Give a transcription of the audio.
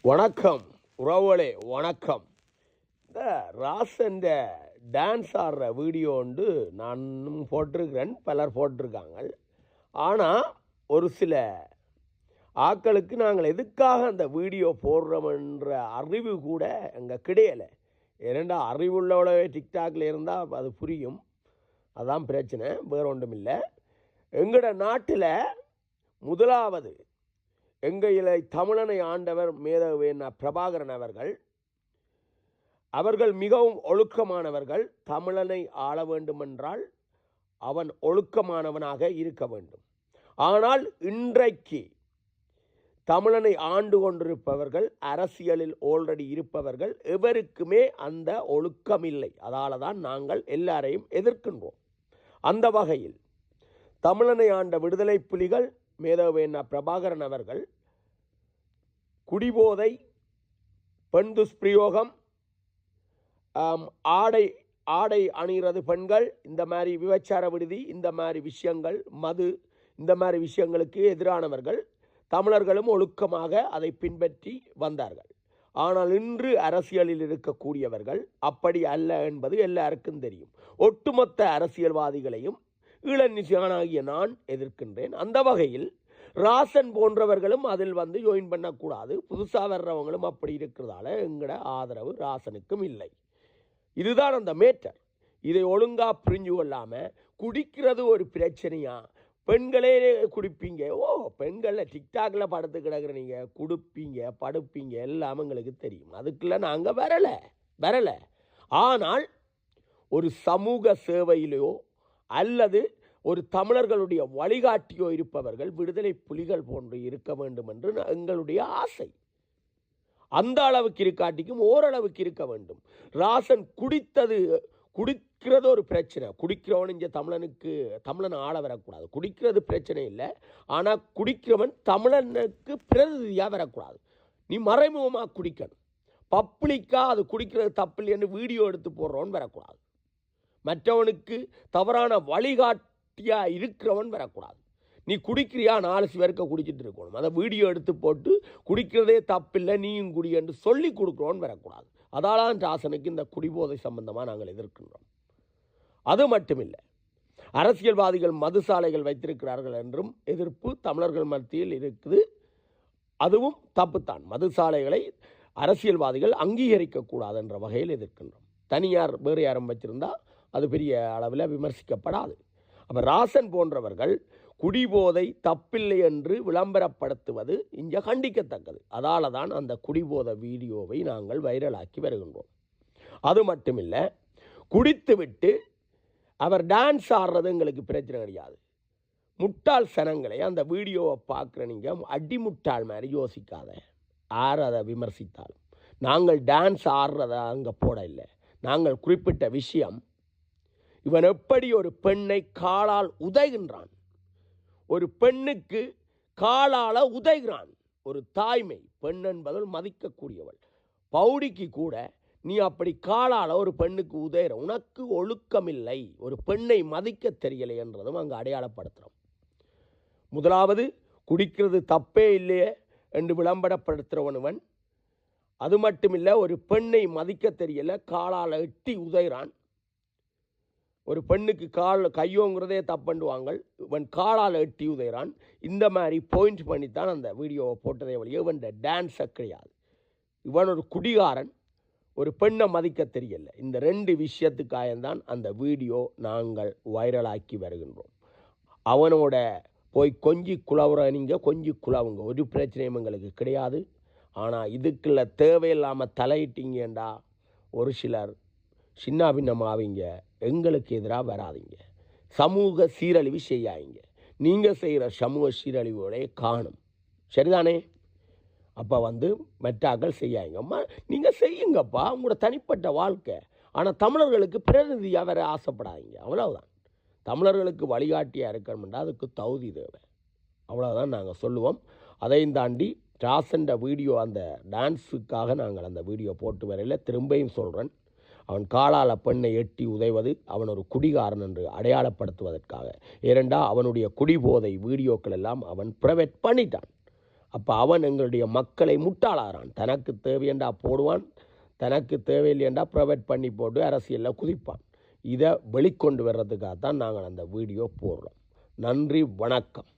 வணக்கம் உறவுகளே, வணக்கம். இந்த ராசன் டான்ஸ் ஆடுற வீடியோ வந்து நானும் போட்டிருக்கிறேன், பலர் போட்டிருக்காங்க. ஆனால் ஒரு சில ஆக்களுக்கு நாங்கள் எதுக்காக அந்த வீடியோ போடுறோம்ன்ற அறிவு கூட எங்கள் கிடையலை. ஏனெண்டா அறிவுள்ளவளவே டிக்டாக்ல இருந்தால் அது புரியும். அதான் பிரச்சனை, வேறு ஒன்றும் இல்லை. எங்களோட நாட்டில் முதலாவது எங்களை தமிழனை ஆண்டவர் மேதவேன பிரபாகரன் அவர்கள் மிகவும் ஒழுக்கமானவர்கள். தமிழனை ஆள வேண்டுமென்றால் அவன் ஒழுக்கமானவனாக இருக்க வேண்டும். ஆனால் இன்றைக்கு தமிழனை ஆண்டு கொண்டிருப்பவர்கள், அரசியலில் ஆல்ரெடி இருப்பவர்கள் எவருக்குமே அந்த ஒழுக்கம் இல்லை. அதால தான் நாங்கள் எல்லாரையும் எதிர்க்கின்றோம். அந்த வகையில் தமிழனை ஆண்ட விடுதலை புலிகள் மேதவேன பிரபாகரன் அவர்கள் குடிபோதை, பெண் துஷ்பிரயோகம், ஆடை அணிகிறது பெண்கள், இந்த மாதிரி விபச்சார விடுதி, இந்த மாதிரி விஷயங்கள், மது, இந்த மாதிரி விஷயங்களுக்கு எதிரானவர்கள். தமிழர்களும் ஒழுக்கமாக அதை பின்பற்றி வந்தார்கள். ஆனால் இன்று அரசியலில் இருக்கக்கூடியவர்கள் அப்படி அல்ல என்பது எல்லாருக்கும் தெரியும். ஒட்டுமொத்த அரசியல்வாதிகளையும் ஈழநிசியானாகிய நான் எதிர்க்கின்றேன். அந்த வகையில் ராசன் போன்றவர்களும் அதில் வந்து ஜாயின் பண்ணக்கூடாது. புதுசாக வர்றவங்களும் அப்படி இருக்கிறதால எங்களோட ஆதரவு ராசனுக்கும் இல்லை. இதுதான் அந்த மேட்டர். இதை ஒழுங்காக புரிஞ்சு கொள்ளாமல் குடிக்கிறது ஒரு பிரச்சனையா? பெண்களே குடிப்பீங்க, பெண்களில் டிக்டாக்ல படுத்து கிடக்குற நீங்கள் குடிப்பீங்க, படுப்பீங்க, எல்லாம் எங்களுக்கு தெரியும். அதுக்குள்ள நாங்கள் வரலை. ஆனால் ஒரு சமூக சேவையிலையோ அல்லது ஒரு தமிழர்களுடைய வழிகாட்டியோ இருப்பவர்கள் விடுதலை புலிகள் போன்று இருக்க வேண்டும் என்று எங்களுடைய ஆசை. அந்த அளவுக்கு இருக்காட்டிக்கும் ஓரளவுக்கு இருக்க வேண்டும். ராசன் குடிக்கிறது ஒரு பிரச்சனை. குடிக்கிறவன் இங்கே தமிழன் ஆள வரக்கூடாது. குடிக்கிறது பிரச்சனை இல்லை. ஆனால் குடிக்கிறவன் தமிழனுக்கு பிரதிநிதியாக வரக்கூடாது. நீ மறைமுகமாக குடிக்கணும். பப்ளிக்காக அது குடிக்கிறது தப்பு இல்லைன்னு வீடியோ எடுத்து போடுறவன் வரக்கூடாது. மற்றவனுக்கு தவறான வழிகாட்டியாக இருக்கிறவன் வரக்கூடாது. நீ குடிக்கிறியா, 4 பேருக்கு குடிச்சிட்டு இருக்கணும். அதை வீடியோ எடுத்து போட்டு குடிக்கிறதே தப்பில்லை, நீயும் குடி என்று சொல்லி கொடுக்குறோன்னு வரக்கூடாது. அதால் ராசனுக்கு இந்த குடிபோதை சம்பந்தமாக நாங்கள் எதிர்க்கின்றோம். அது மட்டுமில்லை, அரசியல்வாதிகள் மதுசாலைகள் வைத்திருக்கிறார்கள் என்றும் எதிர்ப்பு தமிழர்கள் மத்தியில் இருக்குது. அதுவும் தப்புத்தான். மதுசாலைகளை அரசியல்வாதிகள் அங்கீகரிக்கக்கூடாது என்ற வகையில் எதிர்க்கின்றோம். தனியார் வேறு யாரும் வச்சிருந்தால் அது பெரிய அளவில் விமர்சிக்கப்படாது. அப்போ ராசன் போன்றவர்கள் குடிபோதை தப்பில்லை என்று விளம்பரப்படுத்துவது இங்கே கண்டிக்கத்தக்கது. அதால தான் அந்த குடிபோதை வீடியோவை நாங்கள் வைரலாக்கி வருகின்றோம். அது மட்டுமில்லை, குடித்துவிட்டு அவர் டான்ஸ் ஆடுறது எங்களுக்கு பிரச்சனை கிடையாது. முட்டாள் சனங்களை அந்த வீடியோவை பார்க்குற நீங்கள் அடிமுட்டாள் மாதிரி யோசிக்காத. யார் அதை விமர்சித்தாலும் நாங்கள் டான்ஸ் ஆடுறத அங்கே போட இல்லை. நாங்கள் குறிப்பிட்ட விஷயம், இவன் எப்படி ஒரு பெண்ணை காலால் உதைகின்றான், ஒரு பெண்ணுக்கு காலால் உதைகிறான். ஒரு தாய்மை, பெண் என்பதில் மதிக்கக்கூடியவள். பௌடிக்கு கூட நீ அப்படி காலால் ஒரு பெண்ணுக்கு உதைகிற, உனக்கு ஒழுக்கமில்லை, ஒரு பெண்ணை மதிக்க தெரியலை என்றதும் அங்கே அடையாளப்படுத்துகிறோம். முதலாவது, குடிக்கிறது தப்பே இல்லையே என்று விளம்பரப்படுத்துகிறவனுவன். அது மட்டுமில்லை, ஒரு பெண்ணை மதிக்க தெரியல, காலால் எட்டி உதைகிறான். ஒரு பெண்ணுக்கு கையோங்கிறதே தப்புண்டுவாங்க, இவன் காலால் எட்டி உதைகிறான். இந்த மாதிரி பாயிண்ட் பண்ணித்தான் அந்த வீடியோவை போட்டதே வழியே இவன் டான்ஸை கிடையாது. இவன் ஒரு குடிகாரன், ஒரு பெண்ணை மதிக்க தெரியல. இந்த 2 விஷயத்துக்காகத்தான் அந்த வீடியோ நாங்கள் வைரலாக்கி வருகின்றோம். அவனோட போய் கொஞ்சி குழவுற, நீங்கள் கொஞ்சி குழவுங்க, ஒரு பிரச்சனையும் எங்களுக்கு கிடையாது. ஆனால் இதுக்குள்ள தேவையில்லாமல் தலையிட்டீங்கண்டா ஒரு சிலர் சின்ன பின்னமாவீங்க, எங்களுக்கு எதிராக வராதிங்க. சமூக சீரழிவு செய்யாதீங்க. நீங்கள் செய்கிற சமூக சீரழிவுகளே காணும், சரிதானே? அப்போ மெட்டாக்கள் செய்யாதீங்கம்மா. நீங்கள் செய்யுங்கப்பா, உங்களோட தனிப்பட்ட வாழ்க்கை. ஆனால் தமிழர்களுக்கு பிரதிநிதியாக வர ஆசைப்படாதீங்க, அவ்வளவுதான். தமிழர்களுக்கு வழிகாட்டியாக இருக்கணும்னா அதுக்கு தகுதி தேவை, அவ்வளோதான் நாங்கள் சொல்லுவோம். அதையும் தாண்டி ராசன் வீடியோ, அந்த டான்ஸுக்காக நாங்கள் அந்த வீடியோ போட்டு வரையில் திரும்பியும் சொல்கிறேன், அவன் காலால் பெண்ணை எட்டி உதைவது அவன் ஒரு குடிகாரன் என்று அடையாளப்படுத்துவதற்காக. ஏனெண்டா அவனுடைய குடிபோதை வீடியோக்கள் எல்லாம் அவன் ப்ரைவேட் பண்ணிட்டான். அப்போ அவன் எங்களுடைய மக்களை முட்டாளாகிறான். தனக்கு தேவையண்டா போடுவான், தனக்கு தேவையில்லையண்டா ப்ரொவைட் பண்ணி போட்டு அரசியலில் குதிப்பான். இதை வெளிக்கொண்டு வர்றதுக்காகத்தான் நாங்கள் அந்த வீடியோ போடுறோம். நன்றி, வணக்கம்.